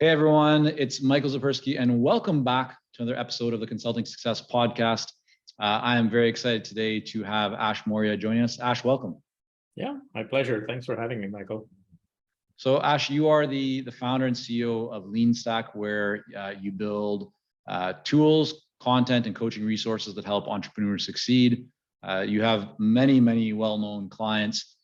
Hey everyone, it's Michael Zapersky, and welcome back to another episode of the Consulting Success Podcast. I am very excited today to have Ash Maurya joining us. Ash, welcome. Yeah, my pleasure. Thanks for having me, Michael. So Ash, you are the founder and CEO of LeanStack, where you build tools, content, and coaching resources that help entrepreneurs succeed. You have many well-known clients,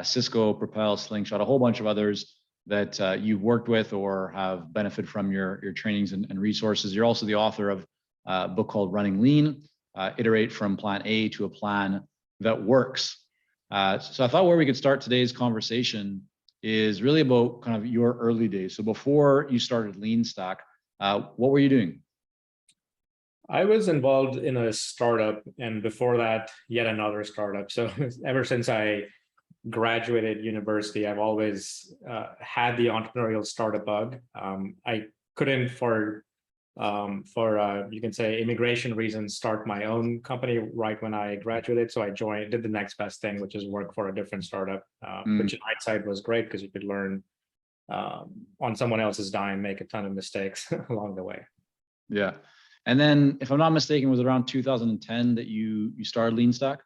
Cisco, Propel, Slingshot, a whole bunch of others that you've worked with or have benefited from your trainings and resources. You're also the author of a book called Running Lean, Iterate from Plan A to a Plan That Works. So I thought where we could start today's conversation is really about kind of your early days. So before you started LeanStack, what were you doing? I was involved in a startup, and before that, yet another startup. So ever since I graduated university, I've always had the entrepreneurial startup bug. I couldn't, for you can say immigration reasons, start my own company right when I graduated. So I did the next best thing, which is work for a different startup, which in hindsight was great because you could learn on someone else's dime, make a ton of mistakes along the way. Yeah. And then, if I'm not mistaken, was it around 2010 that you started LeanStack?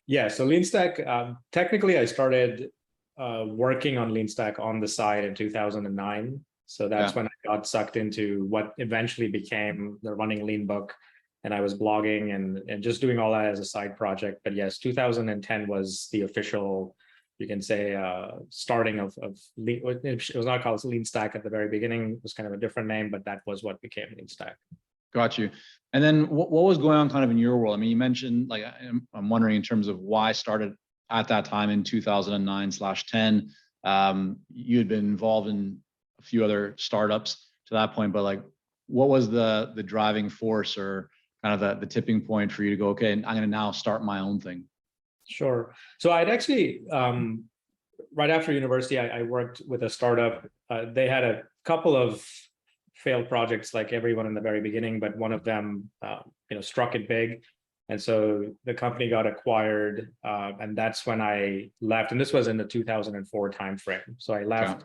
Yeah, so LeanStack, technically I started working on LeanStack on the side in 2009. So that's when I got sucked into what eventually became the Running Lean book. And I was blogging and just doing all that as a side project. But yes, 2010 was the official, you can say, starting of Lean. It was not called LeanStack at the very beginning. It was kind of a different name, but that was what became LeanStack. Got you. And then what was going on kind of in your world? I mean, you mentioned, like, I'm wondering in terms of why started at that time in 2009/10. You had been involved in a few other startups to that point, but like, what was the driving force or kind of the tipping point for you to go, okay, I'm going to now start my own thing? Sure. So I'd actually, right after university, I worked with a startup. They had a couple of failed projects like everyone in the very beginning, but one of them, struck it big. And so the company got acquired, and that's when I left. And this was in the 2004 timeframe. So I left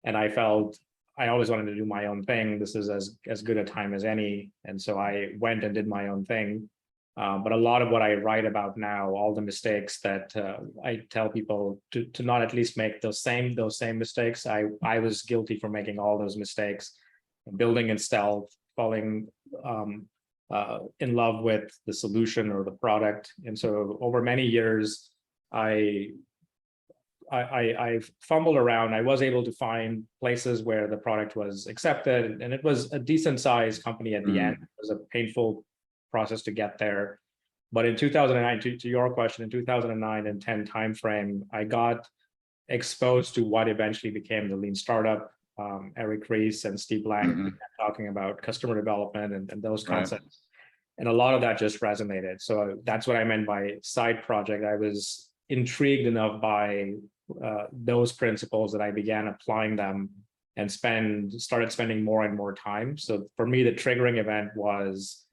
and I felt I always wanted to do my own thing. This is as good a time as any. And so I went and did my own thing. But a lot of what I write about now, all the mistakes that I tell people to not at least make those same mistakes. I was guilty for making all those mistakes, building in stealth, falling in love with the solution or the product. And so over many years, I fumbled around. I was able to find places where the product was accepted, and it was a decent sized company at the end. It was a painful process to get there. But in 2009, to your question, in 2009 and 10 timeframe, I got exposed to what eventually became the Lean Startup. Eric Ries and Steve Lang talking about customer development and those concepts. And a lot of that just resonated. So that's what I meant by side project. I was intrigued enough by those principles that I began applying them and started spending more and more time. So for me, the triggering event was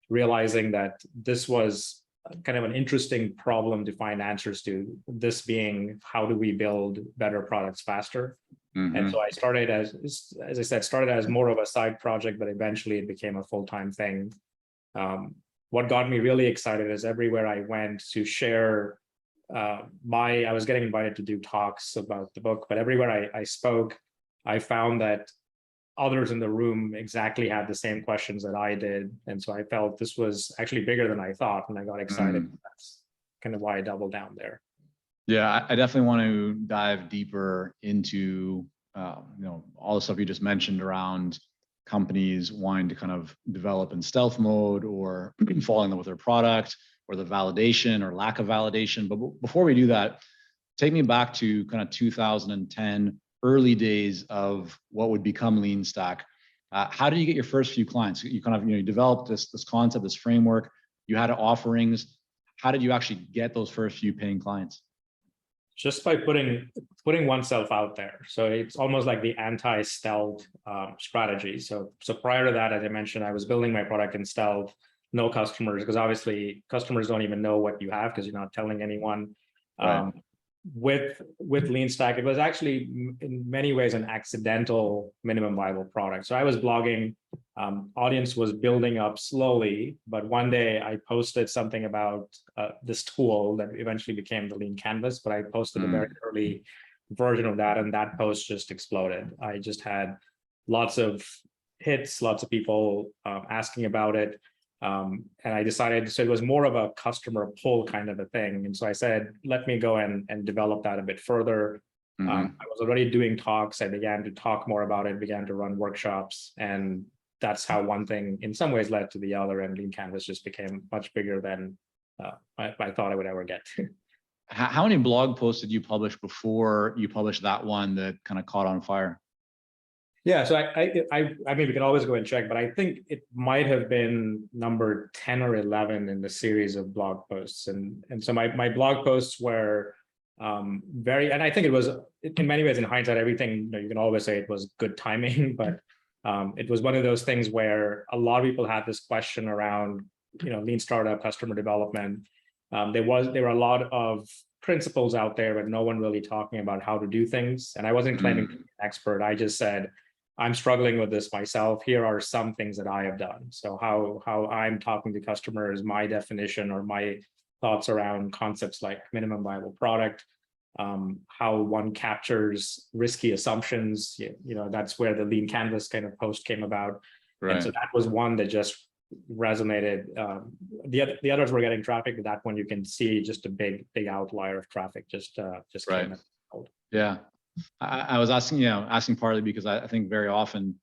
realizing that this was kind of an interesting problem to find answers to, this being, how do we build better products faster? And so I started as I said, started as more of a side project, but eventually it became a full-time thing. What got me really excited is everywhere I went to share I was getting invited to do talks about the book, but everywhere I spoke, I found that others in the room exactly had the same questions that I did. And so I felt this was actually bigger than I thought, and I got excited. That's kind of why I doubled down there. Yeah, I definitely want to dive deeper into all the stuff you just mentioned around companies wanting to kind of develop in stealth mode or falling in love with their product or the validation or lack of validation. But before we do that, take me back to kind of 2010, early days of what would become LeanStack. How did you get your first few clients? You kind of you developed this concept, this framework. You had offerings. How did you actually get those first few paying clients? Just by putting oneself out there. So it's almost like the anti-stealth strategy. So prior to that, as I mentioned, I was building my product in stealth, no customers, because obviously customers don't even know what you have because you're not telling anyone. Right. With LeanStack, it was actually many ways an accidental minimum viable product. So I was blogging, audience was building up slowly, but one day I posted something about this tool that eventually became the Lean Canvas, but I posted a very early version of that, and that post just exploded. I just had lots of hits, lots of people asking about it. And I decided, so it was more of a customer pull kind of a thing. And so I said, let me go and develop that a bit further. I was already doing talks. I began to talk more about it, began to run workshops. And that's how one thing in some ways led to the other. And Lean Canvas just became much bigger than I thought I would ever get. How many blog posts did you publish before you published that one that kind of caught on fire? Yeah, so I mean, we can always go and check, but I think it might have been number 10 or 11 in the series of blog posts. And so my blog posts were very, and I think it was in many ways, in hindsight, everything, you can always say it was good timing, but it was one of those things where a lot of people had this question around, lean startup, customer development. There were a lot of principles out there, but no one really talking about how to do things. And I wasn't claiming to be an expert. I just said, I'm struggling with this myself. Here are some things that I have done. So how I'm talking to customers, my definition or my thoughts around concepts like minimum viable product, how one captures risky assumptions. That's where the Lean Canvas kind of post came about. Right. And so that was one that just resonated. The others were getting traffic, but that one you can see just a big outlier of traffic just right. came out. Yeah. I was asking partly because I think very often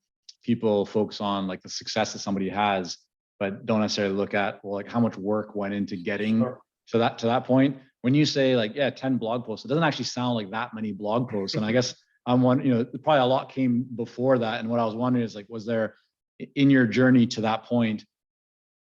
people focus on like the success that somebody has, but don't necessarily look at, well, like how much work went into getting to that point. When you say like, 10 blog posts, it doesn't actually sound like that many blog posts. And I guess I'm wondering, probably a lot came before that. And what I was wondering is like, was there in your journey to that point,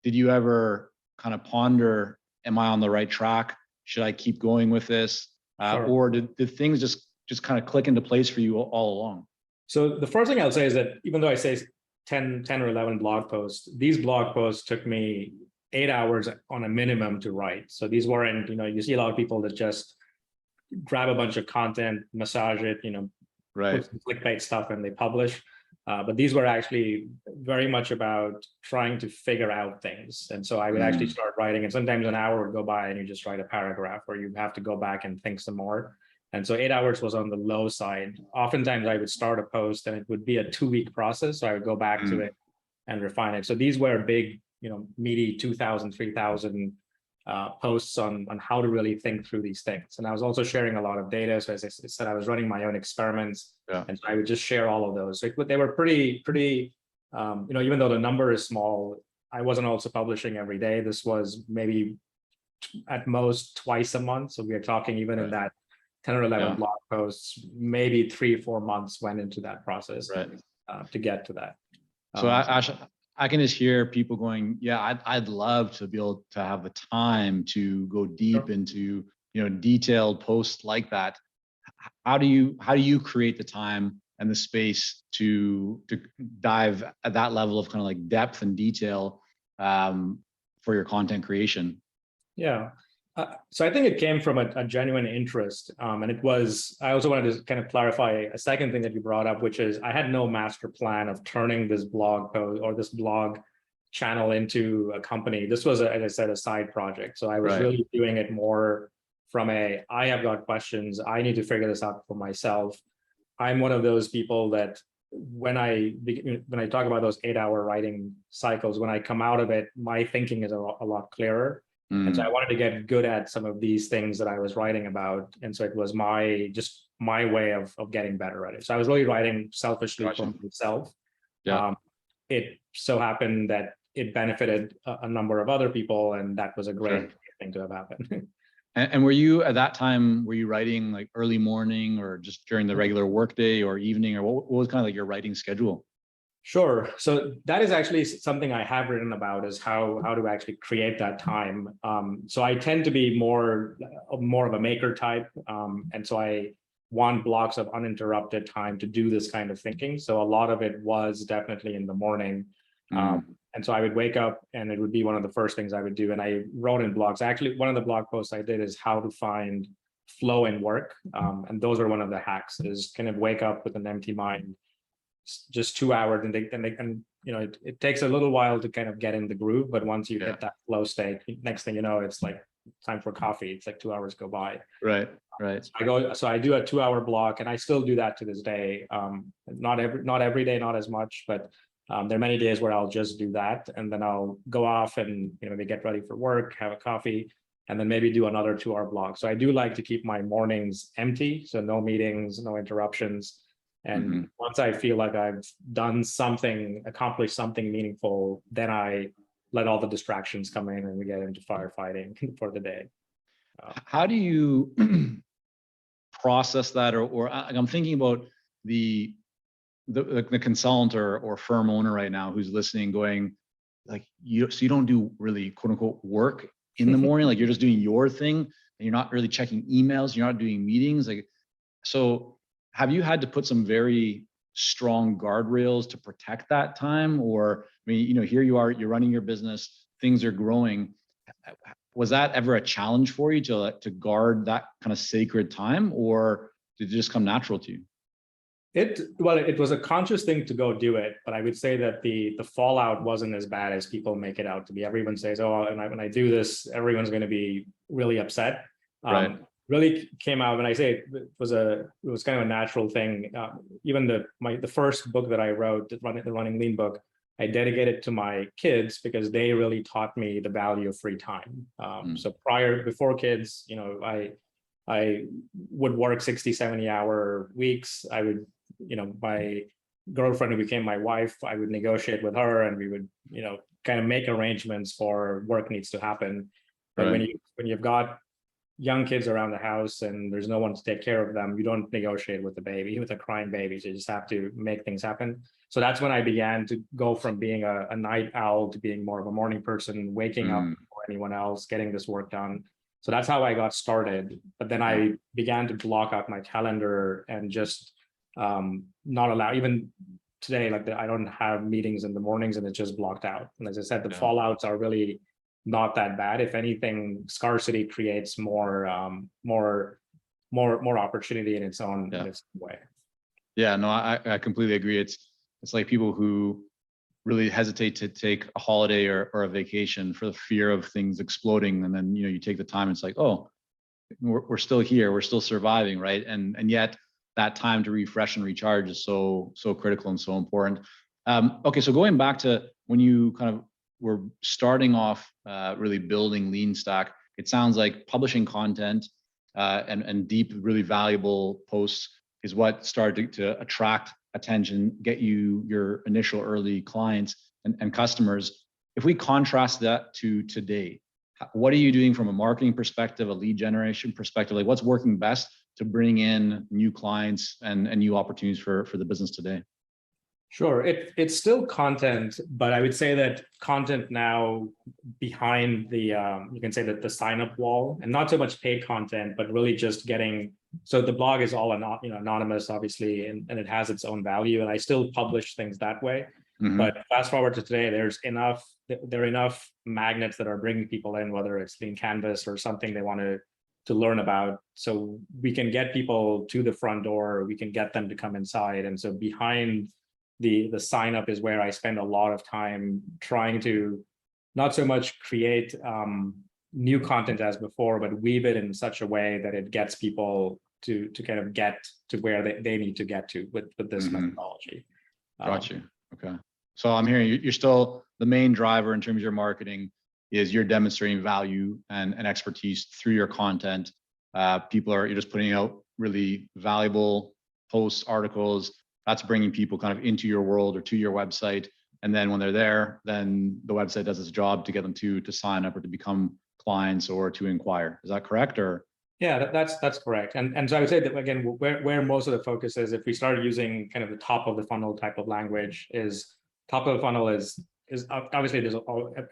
did you ever kind of ponder, am I on the right track? Should I keep going with this? Or did things just kind of click into place for you all along? So the first thing I'll say is that even though I say 10 or 11 blog posts, these blog posts took me 8 hours on a minimum to write. So these weren't, you see a lot of people that just grab a bunch of content, massage it, put some clickbait stuff and they publish. But these were actually very much about trying to figure out things. And so I would actually start writing, and sometimes an hour would go by and you just write a paragraph, or you have to go back and think some more. And so 8 hours was on the low side. Oftentimes I would start a post and it would be a 2-week process. So I would go back to it and refine it. So these were big, meaty 2,000, 3,000 posts on how to really think through these things. And I was also sharing a lot of data. So as I said, I was running my own experiments, and so I would just share all of those. So they were pretty, even though the number is small, I wasn't also publishing every day. This was maybe at most twice a month. So we are talking even in that 10 or 11 blog posts, maybe 3-4 months went into that process to get to that. So Ash, I can just hear people going, I'd love to be able to have the time to go deep into, detailed posts like that. How do you create the time and the space to dive at that level of kind of like depth and detail for your content creation? Yeah. So I think it came from a genuine interest. And it was, I also wanted to kind of clarify a second thing that you brought up, which is I had no master plan of turning this blog post or this blog channel into a company. This was, as I said, a side project. So I was really doing it more from I have got questions. I need to figure this out for myself. I'm one of those people that when I talk about those 8-hour writing cycles, when I come out of it, my thinking is a lot clearer. And so I wanted to get good at some of these things that I was writing about. And so it was my way of getting better at it. So I was really writing selfishly for myself. It so happened that it benefited a number of other people, and that was a great thing to have happen. And were you at that time, were you writing like early morning or just during the regular workday or evening, or what was kind of like your writing schedule? Sure. So that is actually something I have written about, is how to actually create that time. So I tend to be more of a maker type. And so I want blocks of uninterrupted time to do this kind of thinking. So a lot of it was definitely in the morning. And so I would wake up and it would be one of the first things I would do. And I wrote in blogs. Actually, one of the blog posts I did is how to find flow in work. And those are one of the hacks, is kind of wake up with an empty mind, just 2 hours, and it takes a little while to kind of get in the groove, but once you hit that flow state, next thing you know, it's like time for coffee. It's like 2 hours go by. Right. So I do a 2 hour block, and I still do that to this day. Not every day, not as much, but there are many days where I'll just do that, and then I'll go off and maybe get ready for work, have a coffee, and then maybe do another 2 hour block. So I do like to keep my mornings empty, so no meetings, no interruptions. And once I feel like I've done something, accomplished something meaningful, then I let all the distractions come in and we get into firefighting for the day. How do you process that? Or I'm thinking about the consultant or firm owner right now who's listening, going like, so you don't do really quote unquote work in the morning, like you're just doing your thing and you're not really checking emails, you're not doing meetings. Like, so have you had to put some very strong guardrails to protect that time? Or, I mean, here you are, you're running your business, things are growing. Was that ever a challenge for you to guard that kind of sacred time, or did it just come natural to you? It was a conscious thing to go do it, but I would say that the fallout wasn't as bad as people make it out to be. Everyone says, "Oh, and when I do this, everyone's going to be really upset." Right. Really came out when I say it was kind of a natural thing. Even the first book that I wrote, the Running Lean book, I dedicated to my kids because they really taught me the value of free time. So before kids, I would work 60, 70-hour weeks. I would, my girlfriend who became my wife, I would negotiate with her, and we would, kind of make arrangements for work needs to happen. But when you've got young kids around the house and there's no one to take care of them, you don't negotiate with a crying baby. So you just have to make things happen. So that's when I began to go from being a night owl to being more of a morning person, waking up before anyone else, getting this work done. So that's how I got started. But then I began to block out my calendar and just not allow, even today, like I don't have meetings in the mornings and it's just blocked out. And as I said, the fallouts are really not that bad. If anything, scarcity creates more opportunity in its own way. Yeah, no, I completely agree. It's like people who really hesitate to take a holiday or a vacation for the fear of things exploding, and then you take the time. It's like, oh, we're still here, we're still surviving, right? And yet that time to refresh and recharge is so critical and so important. Okay, so going back to when you kind of were starting off really building LeanStack, it sounds like publishing content and deep, really valuable posts is what started to attract attention, get you your initial early clients and customers. If we contrast that to today, what are you doing from a marketing perspective, a lead generation perspective? Like, what's working best to bring in new clients and new opportunities for the business today? Sure, it's still content, but I would say that content now behind the you can say that the sign up wall, and not so much paid content, but really just getting. So the blog is all anonymous, obviously, and it has its own value, and I still publish things that way. But fast forward to today, there are enough magnets that are bringing people in, whether it's Lean Canvas or something they want to learn about. So we can get people to the front door, we can get them to come inside, and so behind the sign up is where I spend a lot of time trying to not so much create new content as before, but weave it in such a way that it gets people to kind of get to where they need to get to with this methodology. Got you. Okay. So I'm hearing you're still the main driver in terms of your marketing is you're demonstrating value and expertise through your content. You're just putting out really valuable posts, articles. That's bringing people kind of into your world or to your website. And then when they're there, then the website does its job to get them to sign up or to become clients or to inquire. Is that correct? Or yeah, that's correct. And so I would say that again, where most of the focus is, if we start using kind of the top of the funnel type of language, is top of the funnel is obviously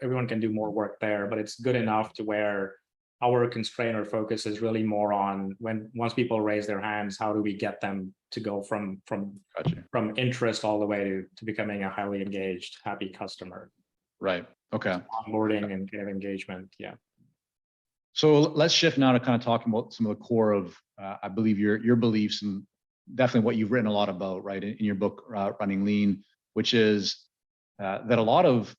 everyone can do more work there, but it's good enough to where our constraint or focus is really more on once people raise their hands, how do we get them to go from interest all the way to becoming a highly engaged, happy customer. Right. Okay. Onboarding and kind of engagement. Yeah. So let's shift now to kind of talking about some of the core of, I believe, your beliefs and definitely what you've written a lot about, right, in your book, Running Lean, which is that a lot of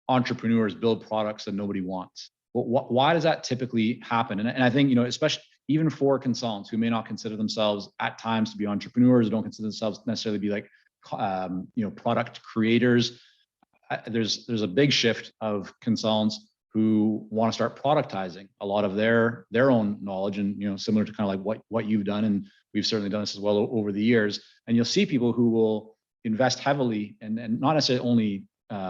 entrepreneurs build products that nobody wants. Why does that typically happen? And I think, you know, especially even for consultants who may not consider themselves at times to be entrepreneurs, don't consider themselves necessarily be like, you know, product creators. There's a big shift of consultants who want to start productizing a lot of their own knowledge, and, you know, similar to kind of like what you've done, and we've certainly done this as well over the years. And you'll see people who will invest heavily and not necessarily only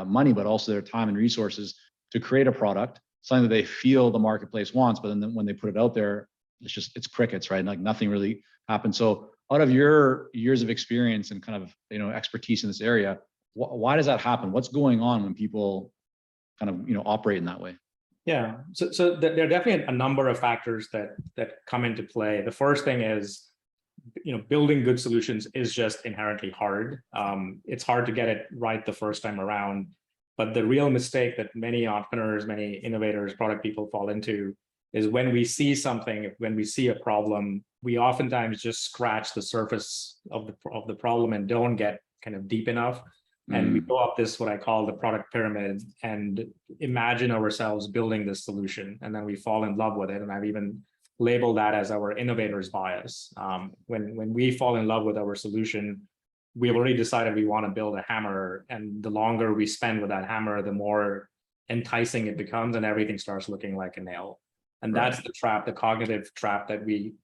money, but also their time and resources to create a product, something that they feel the marketplace wants, but then when they put it out there, it's crickets, right? Like nothing really happens. So out of your years of experience and kind of, you know, expertise in this area, why does that happen? What's going on when people kind of, you know, operate in that way? Yeah, so there are definitely a number of factors that come into play. The first thing is, you know, building good solutions is just inherently hard. It's hard to get it right the first time around. But the real mistake that many entrepreneurs, many innovators, product people fall into is when we see something, when we see a problem, we oftentimes just scratch the surface of the problem and don't get kind of deep enough. And we go up this, what I call the product pyramid, and imagine ourselves building this solution. And then we fall in love with it. And I've even labeled that as our innovator's bias. When we fall in love with our solution, we've already decided we want to build a hammer. And the longer we spend with that hammer, the more enticing it becomes, and everything starts looking like a nail. And that's the trap, the cognitive trap that we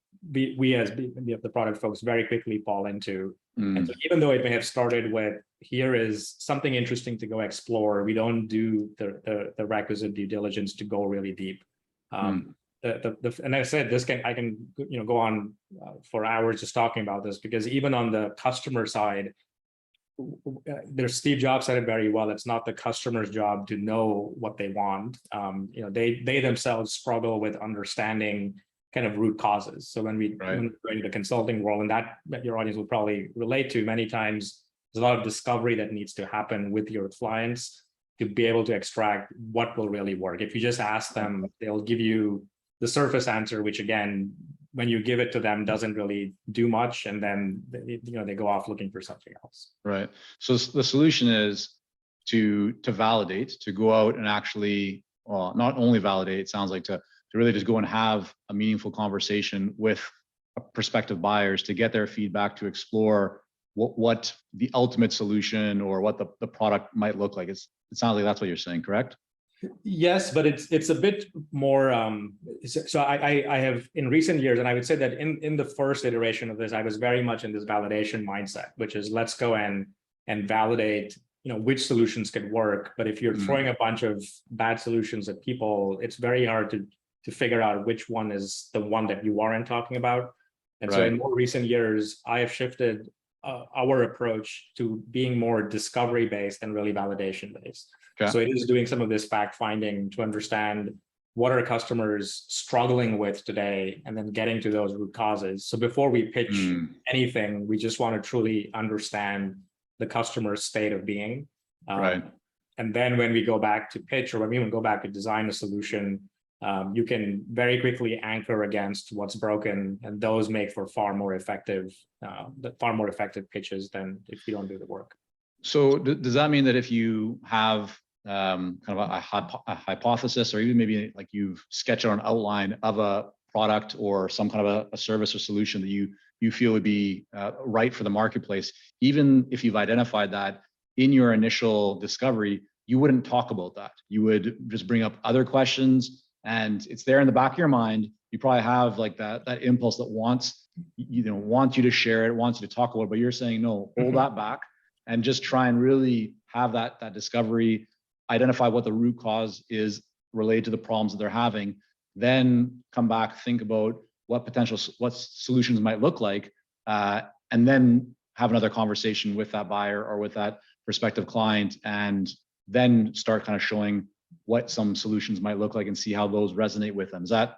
as the product folks very quickly fall into. And so even though it may have started with, here is something interesting to go explore, we don't do the requisite due diligence to go really deep. And I said, I can you know, go on for hours just talking about this, because even on the customer side, there's Steve Jobs said it very well. It's not the customer's job to know what they want. You know, they themselves struggle with understanding kind of root causes. So when we go into the consulting world, and that your audience will probably relate to, many times there's a lot of discovery that needs to happen with your clients to be able to extract what will really work. If you just ask them, they'll give you the surface answer, which again, when you give it to them, doesn't really do much, and then they go off looking for something else. Right. So the solution is to validate, to go out and actually, well, not only validate, it sounds like to really just go and have a meaningful conversation with prospective buyers to get their feedback, to explore what the ultimate solution or what the product might look like. It sounds like that's what you're saying, correct? Yes, but it's a bit more. So I have in recent years, and I would say that in the first iteration of this, I was very much in this validation mindset, which is let's go and validate, you know, which solutions could work. But if you're throwing a bunch of bad solutions at people, it's very hard to figure out which one is the one that you aren't talking about. And so in more recent years, I have shifted our approach to being more discovery based and really validation based. Okay. So it is doing some of this fact finding to understand what are customers struggling with today, and then getting to those root causes. So before we pitch anything, we just want to truly understand the customer's state of being. And then when we go back to pitch, or when we even go back to design a solution, you can very quickly anchor against what's broken, and those make for far more effective pitches than if you don't do the work. So does that mean that if you have kind of a hypothesis, or even maybe like you've sketched out an outline of a product or some kind of a service or solution that you feel would be right for the marketplace, even if you've identified that in your initial discovery, you wouldn't talk about that. You would just bring up other questions, and it's there in the back of your mind. You probably have like that impulse that wants you to share it, wants you to talk about it, but you're saying no, hold that back and just try and really have that discovery, identify what the root cause is related to the problems that they're having, then come back, think about what solutions might look like, and then have another conversation with that buyer or with that prospective client, and then start kind of showing what some solutions might look like and see how those resonate with them. Is that?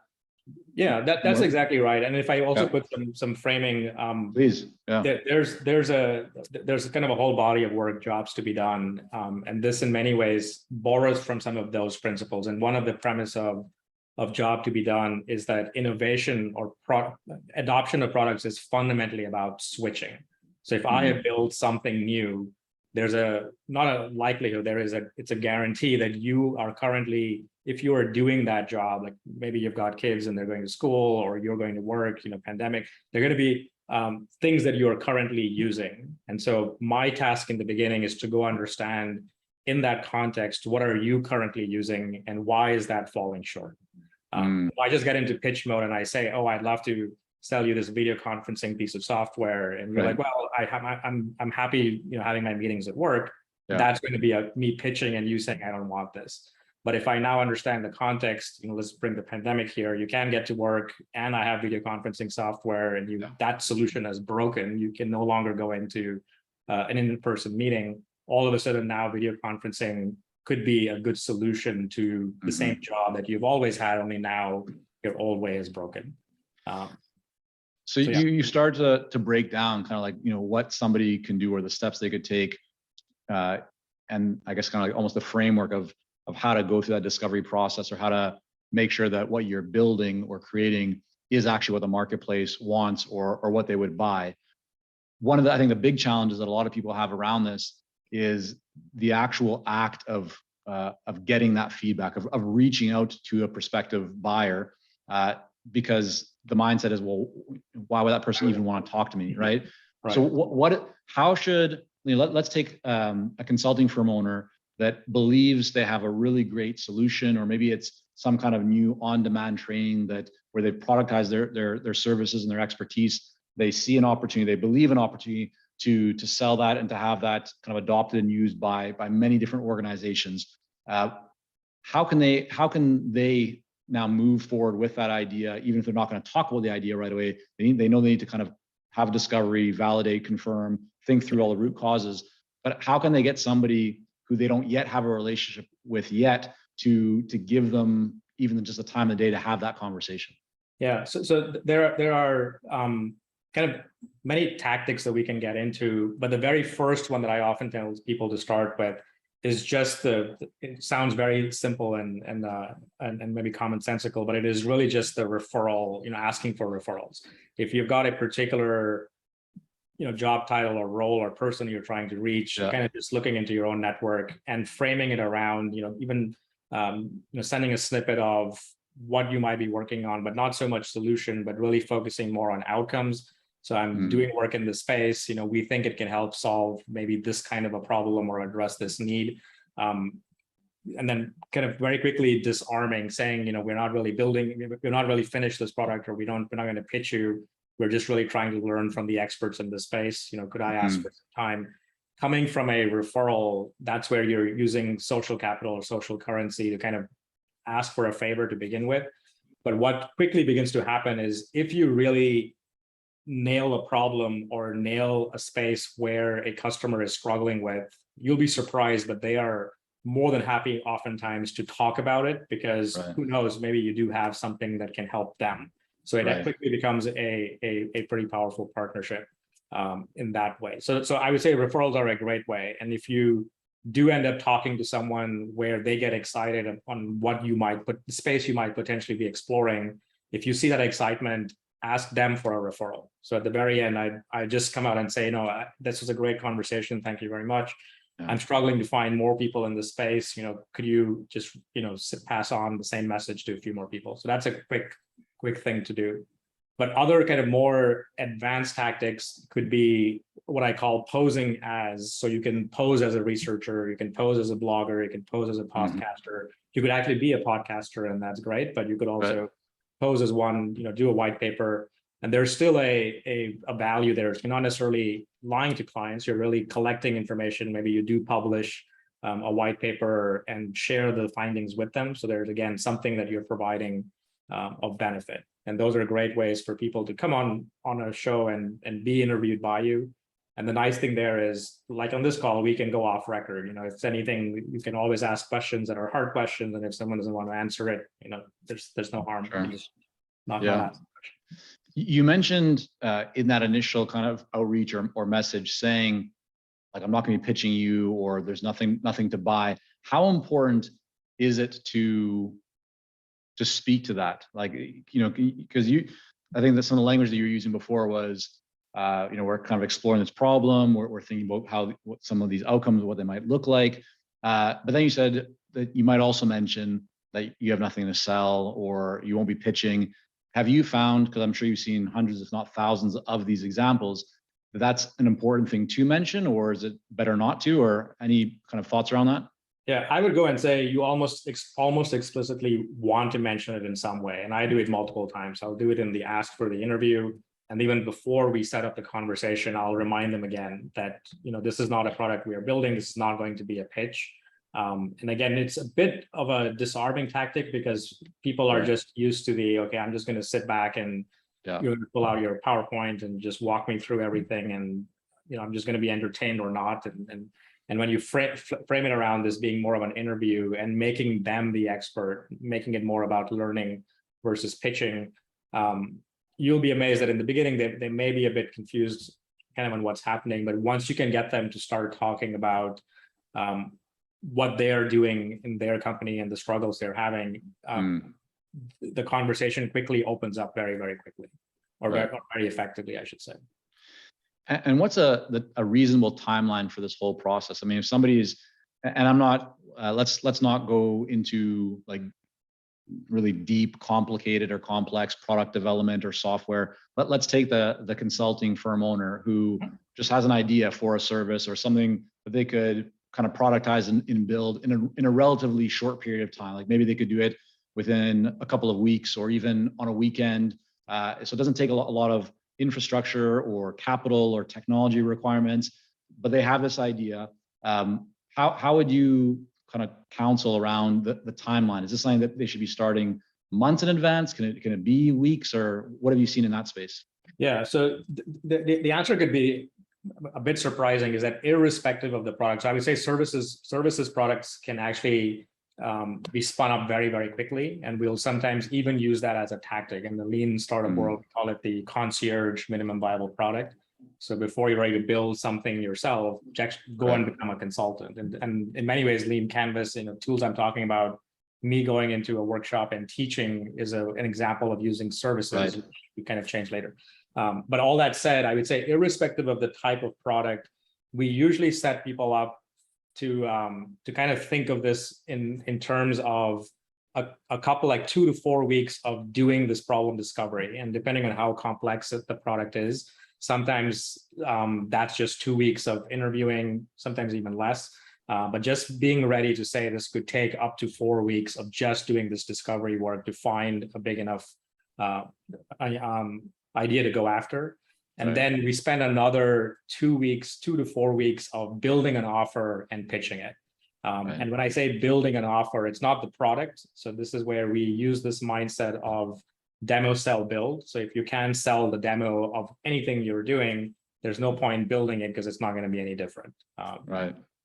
Yeah, that's exactly right. And if I also put some framing, please, there's kind of a whole body of work, jobs to be done, and this in many ways borrows from some of those principles. And one of the premise of of job to be done is that innovation or adoption of products is fundamentally about switching. So if I have built something new, there's not a likelihood, it's a guarantee that you are currently, if you are doing that job, like maybe you've got kids and they're going to school or you're going to work, pandemic, they're going to be things that you are currently using. And so my task in the beginning is to go understand in that context, what are you currently using and why is that falling short? If I just get into pitch mode and I say, oh, I'd love to sell you this video conferencing piece of software, and you're like, well, I'm happy, having my meetings at work. Yeah. That's going to be me pitching and you saying, I don't want this. But if I now understand the context, let's bring the pandemic here, you can get to work and I have video conferencing software and that solution is broken. You can no longer go into an in-person meeting. All of a sudden now video conferencing could be a good solution to the same job that you've always had, only now your old way is broken. So you start to break down kind of like, what somebody can do or the steps they could take. And I guess kind of like almost the framework of how to go through that discovery process, or how to make sure that what you're building or creating is actually what the marketplace wants or what they would buy. One of I think the big challenges that a lot of people have around this is the actual act of getting that feedback, of reaching out to a prospective buyer, because the mindset is, well, why would that person even want to talk to me, right? So how should, let's take a consulting firm owner that believes they have a really great solution, or maybe it's some kind of new on-demand training where they productize their services and their expertise. They see an opportunity, they believe an opportunity to sell that and to have that kind of adopted and used by many different organizations. How can they now move forward with that idea, even if they're not going to talk about the idea right away? They know they need to kind of have discovery, validate, confirm, think through all the root causes. But how can they get somebody who they don't yet have a relationship with yet to give them even just the time of the day to have that conversation? Yeah, so there are kind of many tactics that we can get into, but the very first one that I often tell people to start with is just it sounds very simple and maybe commonsensical, but it is really just the referral, asking for referrals. If you've got a particular job title or role or person you're trying to reach, kind of just looking into your own network and framing it around, even sending a snippet of what you might be working on, but not so much solution, but really focusing more on outcomes. So I'm doing work in this space, we think it can help solve maybe this kind of a problem or address this need. And then kind of very quickly disarming, saying, we're not really finished this product, or we're not going to pitch you. We're just really trying to learn from the experts in this space. Could I ask for some time? Coming from a referral, that's where you're using social capital or social currency to kind of ask for a favor to begin with. But what quickly begins to happen is, if you really nail a problem or nail a space where a customer is struggling with, you'll be surprised, but they are more than happy oftentimes to talk about it, because who knows, maybe you do have something that can help them. So it quickly becomes a pretty powerful partnership in that way. So I would say referrals are a great way. And if you do end up talking to someone where they get excited on what the space you might potentially be exploring, if you see that excitement, ask them for a referral. So at the very end, I just come out and say, this was a great conversation. Thank you very much. I'm struggling to find more people in this space. Could you just, pass on the same message to a few more people? So that's a quick thing to do. But other kind of more advanced tactics could be what I call posing as. So you can pose as a researcher, you can pose as a blogger, you can pose as a podcaster. You could actually be a podcaster, and that's great, but you could also pose as one, do a white paper. And there's still a value there. You're not necessarily lying to clients, you're really collecting information. Maybe you do publish a white paper and share the findings with them. So there's, again, something that you're providing of benefit. And those are great ways for people to come on a show and be interviewed by you. And the nice thing there is, like on this call, we can go off record. If it's anything, you can always ask questions that are hard questions. And if someone doesn't want to answer it, there's no harm. Not ask. You mentioned in that initial kind of outreach or message saying, like, I'm not going to be pitching you, or there's nothing to buy. How important is it to speak to that? Like, because I think that some of the language that you were using before was, we're kind of exploring this problem. We're thinking about what some of these outcomes, what they might look like. But then you said that you might also mention that you have nothing to sell or you won't be pitching. Have you found, because I'm sure you've seen hundreds, if not thousands of these examples, that that's an important thing to mention, or is it better not to, or any kind of thoughts around that? Yeah, I would go and say you almost explicitly want to mention it in some way. And I do it multiple times. I'll do it in the ask for the interview. And even before we set up the conversation, I'll remind them again that, this is not a product we are building. This is not going to be a pitch. And again, it's a bit of a disarming tactic because people are just used to okay, I'm just going to sit back and you're going to pull out your PowerPoint and just walk me through everything. And, I'm just going to be entertained or not. And when you frame it around this being more of an interview and making them the expert, making it more about learning versus pitching, you'll be amazed that in the beginning, they may be a bit confused kind of on what's happening. But once you can get them to start talking about what they are doing in their company and the struggles they're having, the conversation quickly opens up very, very quickly, or very effectively, I should say. And what's a reasonable timeline for this whole process? I mean, if somebody's, and I'm not, let's not go into like really deep, complicated or complex product development or software. Let's take the consulting firm owner who just has an idea for a service or something that they could kind of productize and build in a relatively short period of time. Like maybe they could do it within a couple of weeks or even on a weekend. So it doesn't take a lot of infrastructure or capital or technology requirements, but they have this idea. How would you kind of counsel around the timeline? Is this something that they should be starting months in advance? Can it be weeks, or what have you seen in that space? Yeah, so the answer could be a bit surprising, is that irrespective of the product. So I would say services products can actually be spun up very, very quickly. And we'll sometimes even use that as a tactic. In the lean startup world, we call it the concierge minimum viable product. So before you're ready to build something yourself, just go and become a consultant. And in many ways, Lean Canvas, tools I'm talking about, me going into a workshop and teaching is an example of using services. Which we kind of change later. But all that said, I would say irrespective of the type of product, we usually set people up to kind of think of this in terms of a couple, like 2 to 4 weeks of doing this problem discovery. And depending on how complex the product is, sometimes that's just 2 weeks of interviewing, sometimes even less. But just being ready to say this could take up to 4 weeks of just doing this discovery work to find a big enough idea to go after. And then we spend another 2 weeks, 2 to 4 weeks of building an offer and pitching it. And when I say building an offer, it's not the product. So this is where we use this mindset of demo, sell, build. So if you can sell the demo of anything you're doing, there's no point building it because it's not going to be any different.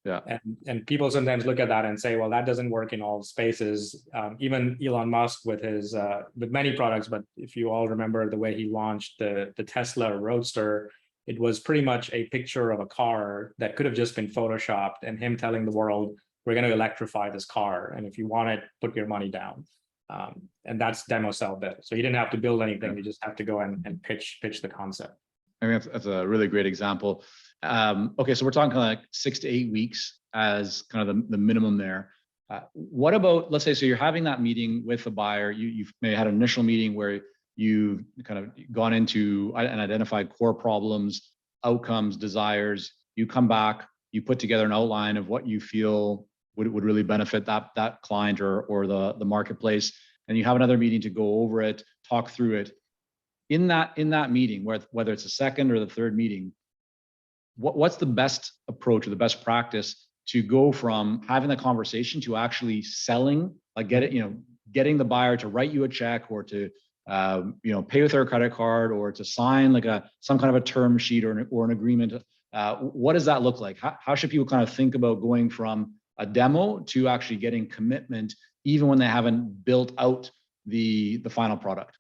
Yeah. And people sometimes look at that and say, well, that doesn't work in all spaces. Even Elon Musk with many products, but if you all remember the way he launched the Tesla Roadster, it was pretty much a picture of a car that could have just been photoshopped and him telling the world, we're going to electrify this car. And if you want it, put your money down. And that's demo, sell, build. So you didn't have to build anything. You just have to go and pitch the concept. I mean, that's a really great example. Okay, so we're talking kind of like 6 to 8 weeks as kind of the minimum there. What about, let's say, so you're having that meeting with the buyer, you've maybe had an initial meeting where you've kind of gone into and identified core problems, outcomes, desires. You come back, you put together an outline of what you feel would really benefit that client or the marketplace, and you have another meeting to go over it, talk through it. In that meeting, whether it's the second or the third meeting, what's the best approach or the best practice to go from having the conversation to actually selling, like getting the buyer to write you a check or to pay with their credit card or to sign like some kind of a term sheet or an agreement? What does that look like? How should people kind of think about going from a demo to actually getting commitment, even when they haven't built out the final product?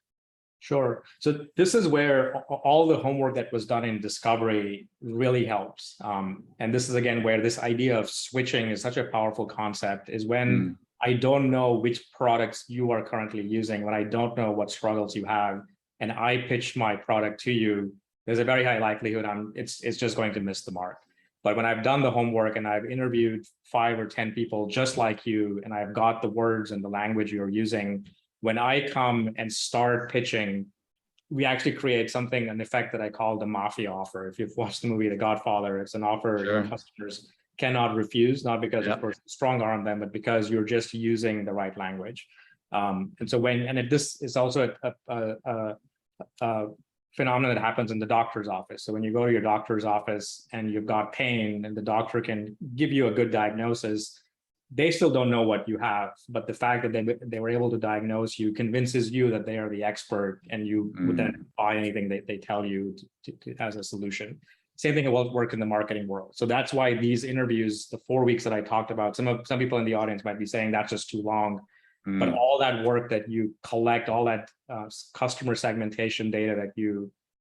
Sure. So this is where all the homework that was done in discovery really helps. And this is, again, where this idea of switching is such a powerful concept, is when I don't know which products you are currently using, when I don't know what struggles you have, and I pitch my product to you, there's a very high likelihood it's just going to miss the mark. But when I've done the homework and I've interviewed 5 or 10 people just like you, and I've got the words and the language you're using, when I come and start pitching, we actually create something, an effect that I call the mafia offer. If you've watched the movie The Godfather, it's an offer your customers cannot refuse, not because of course strong arm them, but because you're just using the right language. And so this is also a phenomenon that happens in the doctor's office. So when you go to your doctor's office and you've got pain and the doctor can give you a good diagnosis, they still don't know what you have, but the fact that they were able to diagnose you convinces you that they are the expert, and you would then buy anything they tell you as a solution. Same thing will work in the marketing world. So that's why these interviews, the 4 weeks that I talked about, some people in the audience might be saying that's just too long. But all that work that you collect, all that customer segmentation data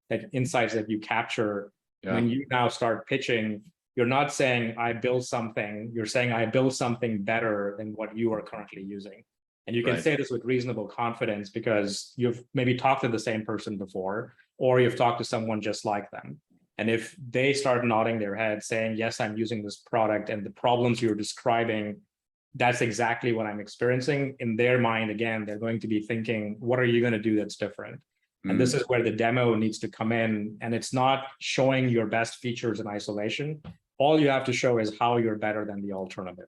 that insights that you capture, when you now start pitching, you're not saying I build something, you're saying I build something better than what you are currently using. And you can say this with reasonable confidence because you've maybe talked to the same person before, or you've talked to someone just like them. And if they start nodding their head saying, yes, I'm using this product and the problems you're describing, that's exactly what I'm experiencing, in their mind, again, they're going to be thinking, what are you going to do that's different? And this is where the demo needs to come in. And it's not showing your best features in isolation. All you have to show is how you're better than the alternative.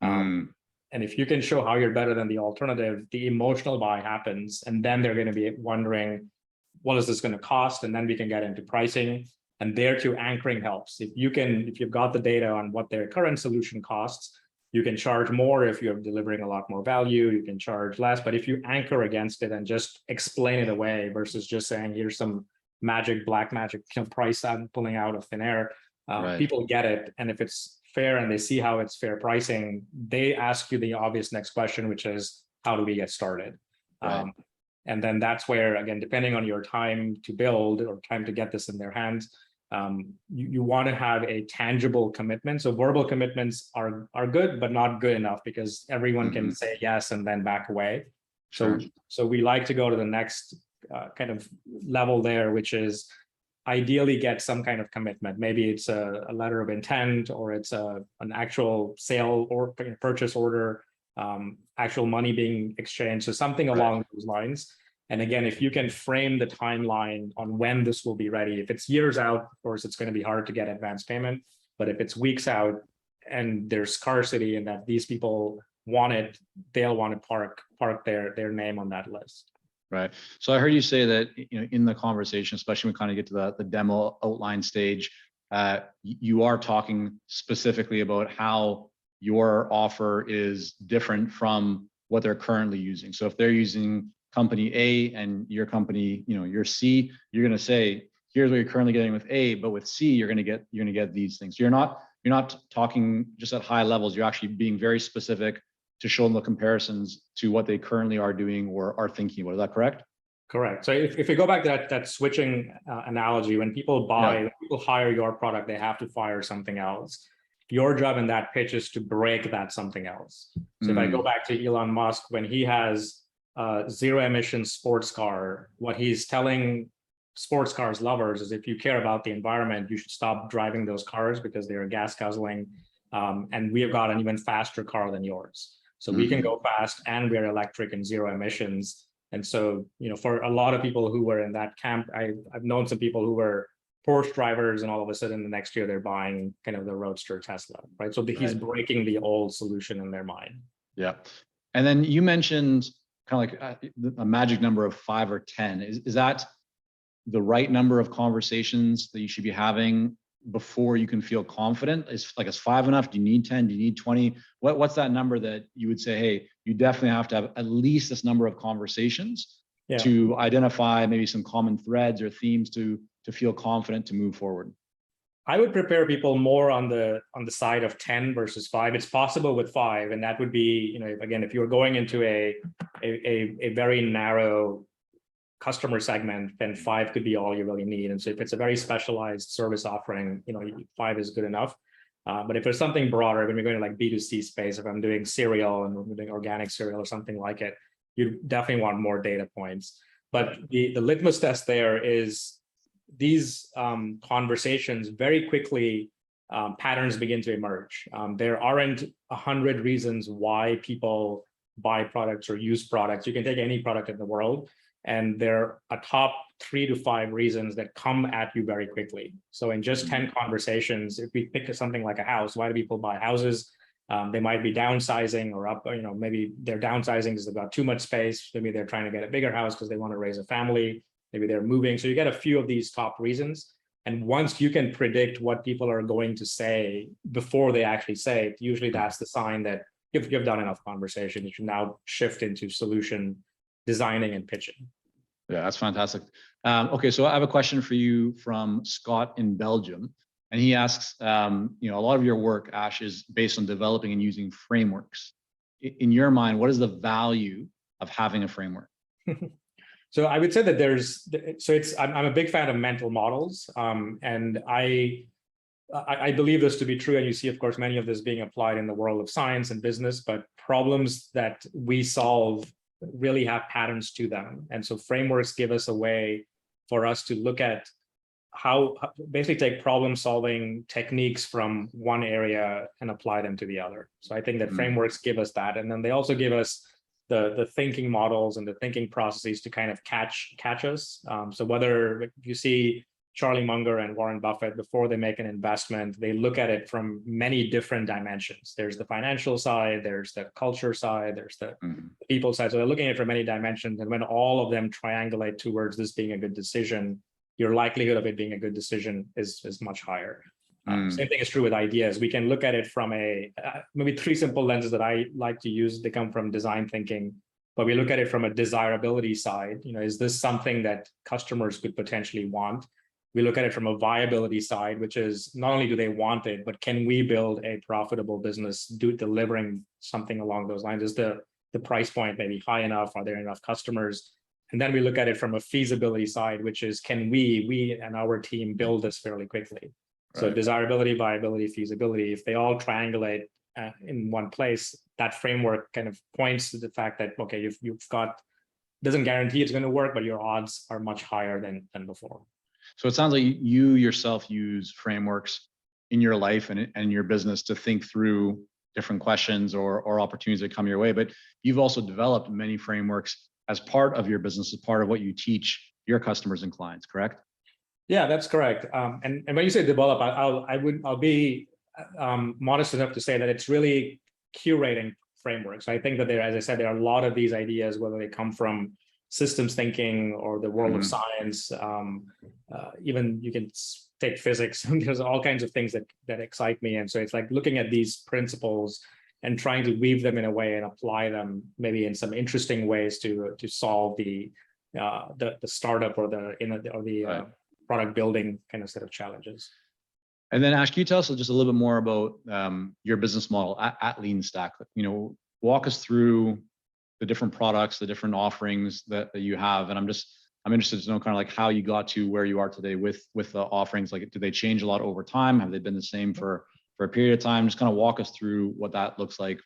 And if you can show how you're better than the alternative, the emotional buy happens. And then they're going to be wondering, what is this going to cost? And then we can get into pricing. And there too, anchoring helps. If you've got the data on what their current solution costs, you can charge more. If you're delivering a lot more value, you can charge less. But if you anchor against it and just explain it away versus just saying, here's some black magic price I'm pulling out of thin air, people get it. And if it's fair and they see how it's fair pricing, they ask you the obvious next question, which is, how do we get started? And then that's where, again, depending on your time to build or time to get this in their hands, you want to have a tangible commitment. So verbal commitments are good, but not good enough because everyone can say yes and then back away. So we like to go to the next kind of level there, which is ideally get some kind of commitment. Maybe it's a letter of intent, or it's an actual sale or purchase order, actual money being exchanged. So something along those lines. And again, if you can frame the timeline on when this will be ready, if it's years out, of course, it's going to be hard to get advance payment. But if it's weeks out and there's scarcity and that these people want it, they'll want to park their name on that list. Right. So I heard you say that, in the conversation, especially when we kind of get to the demo outline stage, you are talking specifically about how your offer is different from what they're currently using. So if they're using company A and your company, you're C, you're going to say, here's what you're currently getting with A, but with C, you're going to get these things. You're not talking just at high levels. You're actually being very specific to show them the comparisons to what they currently are doing or are thinking about. Is that correct? Correct. So if we go back to that switching analogy, when people when people hire your product, they have to fire something else. Your job in that pitch is to break that something else. So if I go back to Elon Musk, when he has zero emission sports car, what he's telling sports cars lovers is, if you care about the environment, you should stop driving those cars because they're gas guzzling. And we have got an even faster car than yours. So we can go fast and we're electric and zero emissions. And so, for a lot of people who were in that camp, I've known some people who were Porsche drivers, and all of a sudden the next year they're buying kind of the Roadster Tesla, right? So he's breaking the old solution in their mind. Yeah. And then you mentioned kind of like a magic number of 5 or 10. Is that the right number of conversations that you should be having before you can feel confident? Is 5 enough? Do you need 10? Do you need 20? What's that number that you would say, hey, you definitely have to have at least this number of conversations to identify maybe some common threads or themes to feel confident to move forward? I would prepare people more on the side of 10 versus 5. It's possible with 5, and that would be, again, if you're going into a very narrow customer segment, then 5 could be all you really need. And so if it's a very specialized service offering, 5 is good enough. But if there's something broader, when we're going to like B2C space, if I'm doing cereal and we're doing organic cereal or something like it, you definitely want more data points. But the litmus test there is these conversations very quickly, patterns begin to emerge. There aren't 100 reasons why people buy products or use products. You can take any product in the world, and there are a top 3 to 5 reasons that come at you very quickly. So in just 10 conversations, if we pick something like a house, why do people buy houses? They might be downsizing or up, maybe they're downsizing because they've got too much space. Maybe they're trying to get a bigger house because they want to raise a family. Maybe they're moving. So you get a few of these top reasons. And once you can predict what people are going to say before they actually say it, usually that's the sign that you've done enough conversation. You should now shift into solution designing and pitching. Yeah, that's fantastic. Okay, so I have a question for you from Scott in Belgium. And he asks, a lot of your work, Ash, is based on developing and using frameworks. In your mind, what is the value of having a framework? So I would say that I'm a big fan of mental models, and I believe this to be true. And you see, of course, many of this being applied in the world of science and business, but problems that we solve really have patterns to them. And so frameworks give us a way for us to look at how basically take problem solving techniques from one area and apply them to the other. So I think that frameworks give us that. And then they also give us the thinking models and the thinking processes to kind of catch us. So whether you see Charlie Munger and Warren Buffett, before they make an investment, they look at it from many different dimensions. There's the financial side, there's the culture side, there's the people side. So they're looking at it from many dimensions. And when all of them triangulate towards this being a good decision, your likelihood of it being a good decision is much higher. Same thing is true with ideas. We can look at it from maybe 3 simple lenses that I like to use. They come from design thinking, but we look at it from a desirability side. Is this something that customers could potentially want? We look at it from a viability side, which is not only do they want it, but can we build a profitable business delivering something along those lines? Is the price point maybe high enough? Are there enough customers? And then we look at it from a feasibility side, which is can we and our team build this fairly quickly? So desirability, viability, feasibility, if they all triangulate in one place, that framework kind of points to the fact that, okay, you've got, doesn't guarantee it's going to work, but your odds are much higher than before. So it sounds like you yourself use frameworks in your life and your business to think through different questions or opportunities that come your way. But you've also developed many frameworks as part of your business, as part of what you teach your customers and clients, correct? Yeah, that's correct. And when you say develop, I'll be modest enough to say that it's really curating frameworks. I think that as I said, there are a lot of these ideas, whether they come from systems thinking or the world of science. Even you can take physics. There's all kinds of things that excite me, and so it's like looking at these principles and trying to weave them in a way and apply them maybe in some interesting ways to solve the startup or the product building kind of set of challenges. And then Ash, can you tell us just a little bit more about your business model at LeanStack? Walk us through the different products, the different offerings that you have. And I'm interested to know kind of like how you got to where you are today with the offerings. Like, do they change a lot over time? Have they been the same for a period of time? Just kind of walk us through what that looks like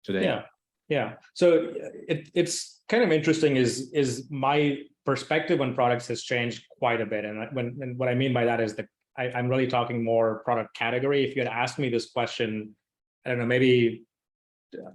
today. Yeah. So it's kind of interesting is my perspective on products has changed quite a bit. And what I mean by that is that I'm really talking more product category. If you had asked me this question, I don't know, maybe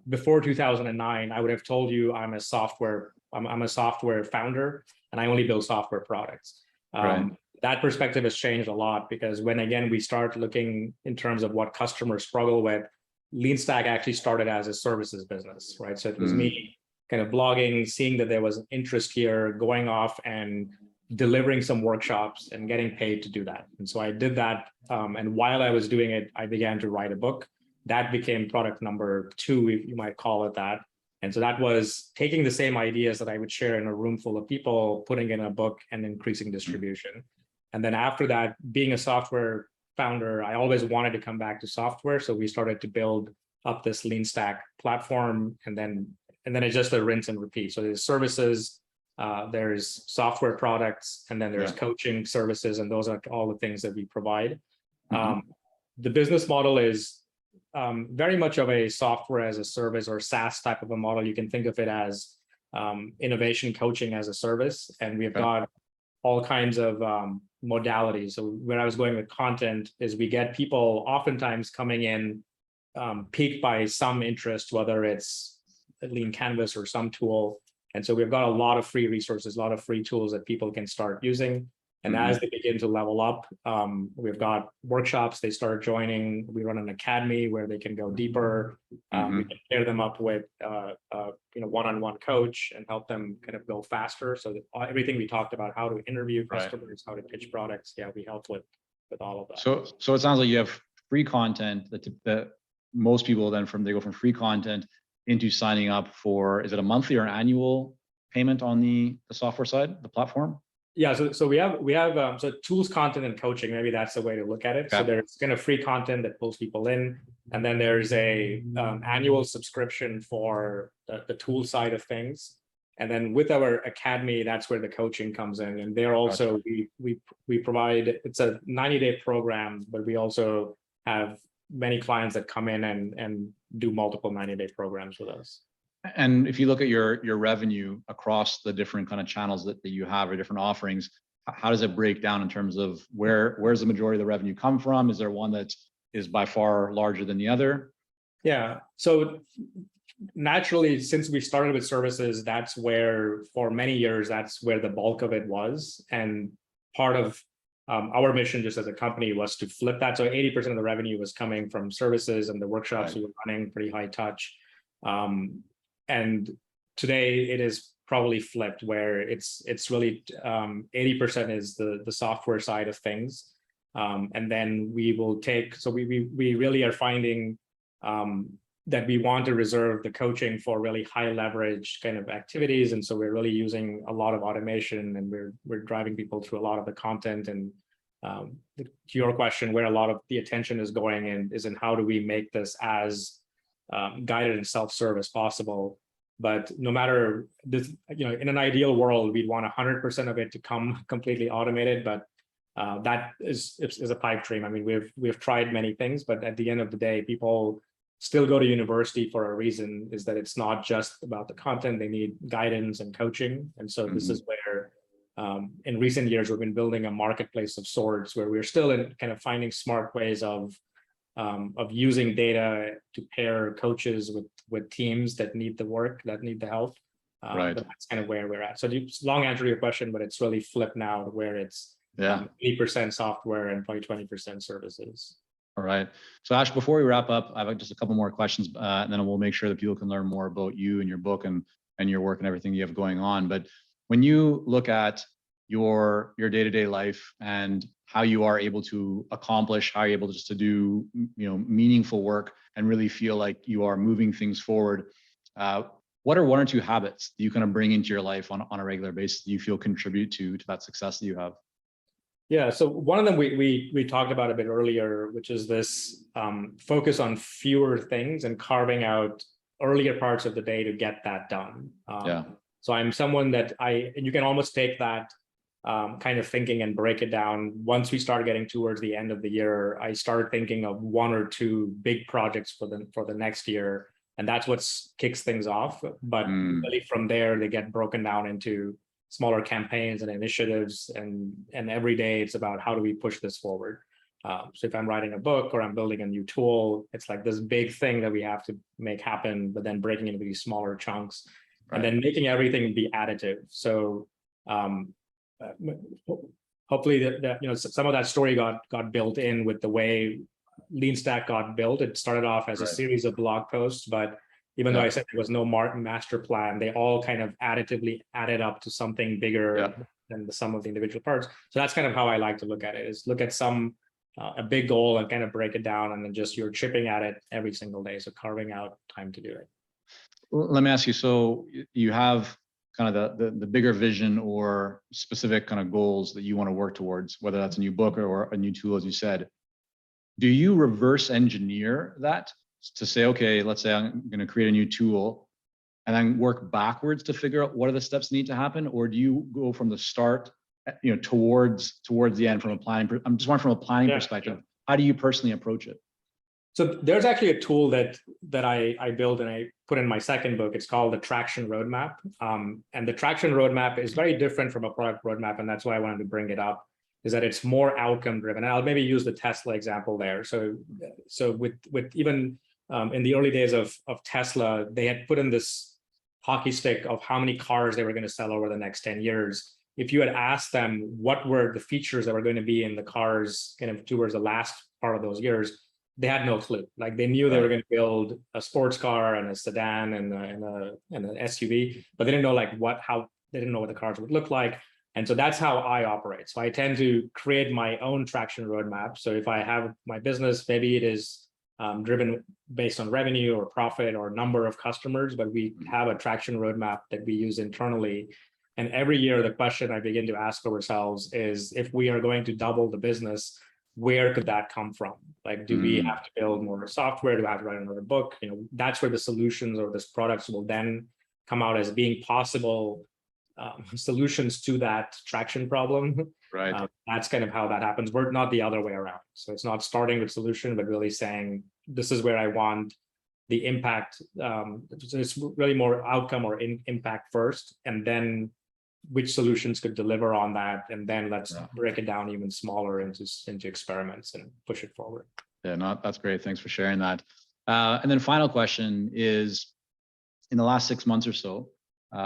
before 2009, I would have told you I'm a software founder and I only build software products. That perspective has changed a lot because when, again, we start looking in terms of what customers struggle with, LeanStack actually started as a services business, right? So it was me kind of blogging, seeing that there was an interest here, going off and delivering some workshops and getting paid to do that. And so I did that. And while I was doing it, I began to write a book. That became product number 2, if you might call it that. And so that was taking the same ideas that I would share in a room full of people, putting in a book and increasing distribution. And then after that, being a software founder, I always wanted to come back to software. So we started to build up this LeanStack platform, and then it's just a rinse and repeat. So there's services, there's software products, and then there's coaching services, and those are all the things that we provide. the business model is very much of a software as a service or SaaS type of a model. You can think of it as innovation coaching as a service, and we've got all kinds of modalities. So where I was going with content is we get people oftentimes coming in piqued by some interest, whether it's a Lean Canvas or some tool. And so we've got a lot of free resources, a lot of free tools that people can start using. And as they begin to level up, we've got workshops they start joining. We run an academy where they can go deeper. We can pair them up with one-on-one coach and help them kind of go faster. So that everything we talked about, how to interview customers, how to pitch products, we help with all of that. So it sounds like you have free content that most people then they go from free content into signing up for, is it a monthly or an annual payment on the software side, the platform? Yeah, so we have so tools, content, and coaching. Maybe that's the way to look at it. Okay. So there's kind of free content that pulls people in, and then there's a annual subscription for the tool side of things. And then with our academy, that's where the coaching comes in. And there also we provide, it's a 90-day program, but we also have many clients that come in and do multiple 90-day programs with us. And if you look at your revenue across the different kind of channels that you have or different offerings, how does it break down in terms of where's the majority of the revenue come from? Is there one that is by far larger than the other? Yeah. So naturally, since we started with services, that's where for many years, that's where the bulk of it was. And part of our mission just as a company was to flip that. So 80% of the revenue was coming from services, and the workshops we were running pretty high touch. And today it is probably flipped, where it's really 80% is the software side of things. And then we will take, so we really are finding that we want to reserve the coaching for really high leverage kind of activities. And so we're really using a lot of automation, and we're driving people through a lot of the content. And to your question, where a lot of the attention is going in is in how do we make this as guided and self-serve as possible. But no matter this, in an ideal world, we'd want 100% of it to come completely automated. But that is a pipe dream. I mean, we've tried many things, but at the end of the day, people still go to university for a reason, is that it's not just about the content. They need guidance and coaching. And so this is where in recent years, we've been building a marketplace of sorts, where we're still in kind of finding smart ways of using data to pair coaches with teams that need the work, that need the help. But that's kind of where we're at. So long answer to your question, but it's really flipped now to where it's 80% software and probably 20% services. All right. So Ash, before we wrap up, I have just a couple more questions, and then we'll make sure that people can learn more about you and your book and your work and everything you have going on. But when you look at your day-to-day life and how you are able to accomplish, how you're able just to do meaningful work and really feel like you are moving things forward, what are one or two habits that you kind of bring into your life on a regular basis that you feel contribute to that success that you have? Yeah, so one of them we talked about a bit earlier, which is this focus on fewer things and carving out earlier parts of the day to get that done. So I'm someone that and you can almost take that kind of thinking and break it down. Once we start getting towards the end of the year, I start thinking of one or two big projects for the next year, and that's what kicks things off. But really from there, they get broken down into smaller campaigns and initiatives, and every day it's about how do we push this forward. So if I'm writing a book or I'm building a new tool, it's like this big thing that we have to make happen, but then breaking it into these smaller chunks, and then making everything be additive. So hopefully that some of that story got built in with the way LeanStack got built. It started off as a series of blog posts, but even though I said there was no master plan, they all kind of additively added up to something bigger than the sum of the individual parts. So that's kind of how I like to look at it, is look at a big goal and kind of break it down, and then just you're chipping at it every single day. So carving out time to do it. Let me ask you, so you have kind of the bigger vision or specific kind of goals that you want to work towards, whether that's a new book or a new tool, as you said. Do you reverse engineer that to say, okay, let's say I'm going to create a new tool and then work backwards to figure out what are the steps that need to happen? Or do you go from the start, towards the end from a planning? I'm just wondering from a planning perspective, how do you personally approach it? So there's actually a tool that I built and I put in my second book. It's called the Traction Roadmap. And the Traction Roadmap is very different from a product roadmap, and that's why I wanted to bring it up, is that it's more outcome driven. And I'll maybe use the Tesla example there. So with even in the early days of Tesla, they had put in this hockey stick of how many cars they were going to sell over the next 10 years. If you had asked them what were the features that were going to be in the cars kind of towards the last part of those years, they had no clue. Like they knew they were going to build a sports car and a sedan and an SUV, but they didn't know they didn't know what the cars would look like. And so that's how I operate. So I tend to create my own traction roadmap. So if I have my business, maybe it is driven based on revenue or profit or number of customers, but we have a traction roadmap that we use internally. And every year, the question I begin to ask ourselves is, if we are going to double the business, where could that come from? Like, do we have to build more software? Do I have to write another book? That's where the solutions or this products will then come out as being possible solutions to that traction problem. Right. That's kind of how that happens. We're not the other way around. So it's not starting with solution, but really saying, this is where I want the impact. It's really more outcome or impact first, and then which solutions could deliver on that, and then let's break it down even smaller into experiments and push it forward. Yeah, no, that's great. Thanks for sharing that. And then final question is, in the last 6 months or so,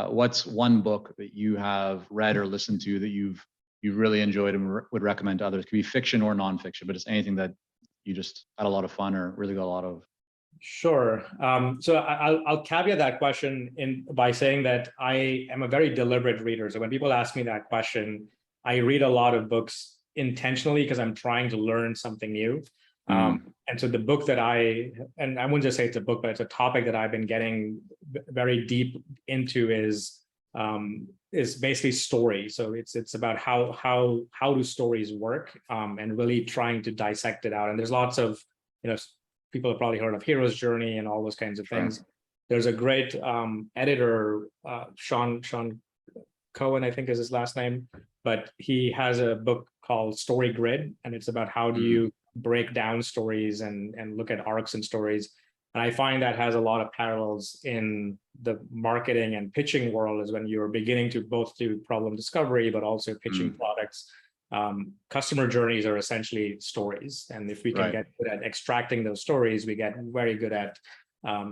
what's one book that you have read or listened to that you've really enjoyed and would recommend to others? It could be fiction or nonfiction, but it's anything that you just had a lot of fun or really got a lot of. Sure. So I'll caveat that question by saying that I am a very deliberate reader. So when people ask me that question, I read a lot of books intentionally because I'm trying to learn something new. And so the book that I wouldn't just say it's a book, but it's a topic that I've been getting very deep into is basically story. So it's about how do stories work, and really trying to dissect it out. And there's lots of, people have probably heard of Hero's Journey and all those kinds of things. Sure. There's a great editor, Sean Cohen, I think is his last name, but he has a book called Story Grid, and it's about how do you break down stories and look at arcs and stories. And I find that has a lot of parallels in the marketing and pitching world, is when you're beginning to both do problem discovery, but also pitching products. Customer journeys are essentially stories. And if we can get good at extracting those stories, we get very good at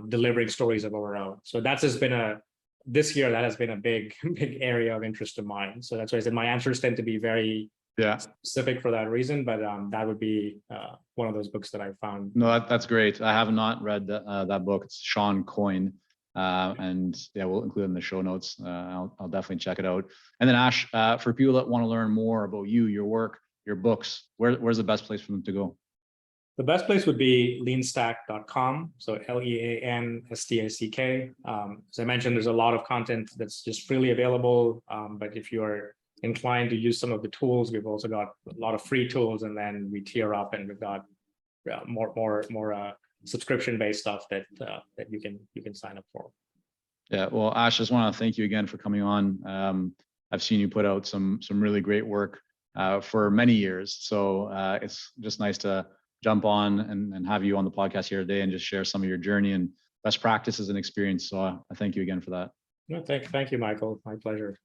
delivering stories of our own. So that's just been this year, that has been a big area of interest of mine. So that's why I said my answers tend to be very specific for that reason, but that would be one of those books that I found. No, that's great. I have not read that book. It's Sean Coyne. And yeah, we'll include it in the show notes. I'll definitely check it out. And then Ash, for people that want to learn more about you, your work, your books, where's the best place for them to go? The best place would be LeanStack.com. So LeanStack. As I mentioned, there's a lot of content that's just freely available. But if you're inclined to use some of the tools, we've also got a lot of free tools, and then we tier up, and we've got more subscription-based stuff that you can sign up for. Yeah, well, Ash, just want to thank you again for coming on. I've seen you put out some really great work for many years, so it's just nice to jump on and have you on the podcast here today and just share some of your journey and best practices and experience. So I thank you again for that. No, thank you, Michael. My pleasure.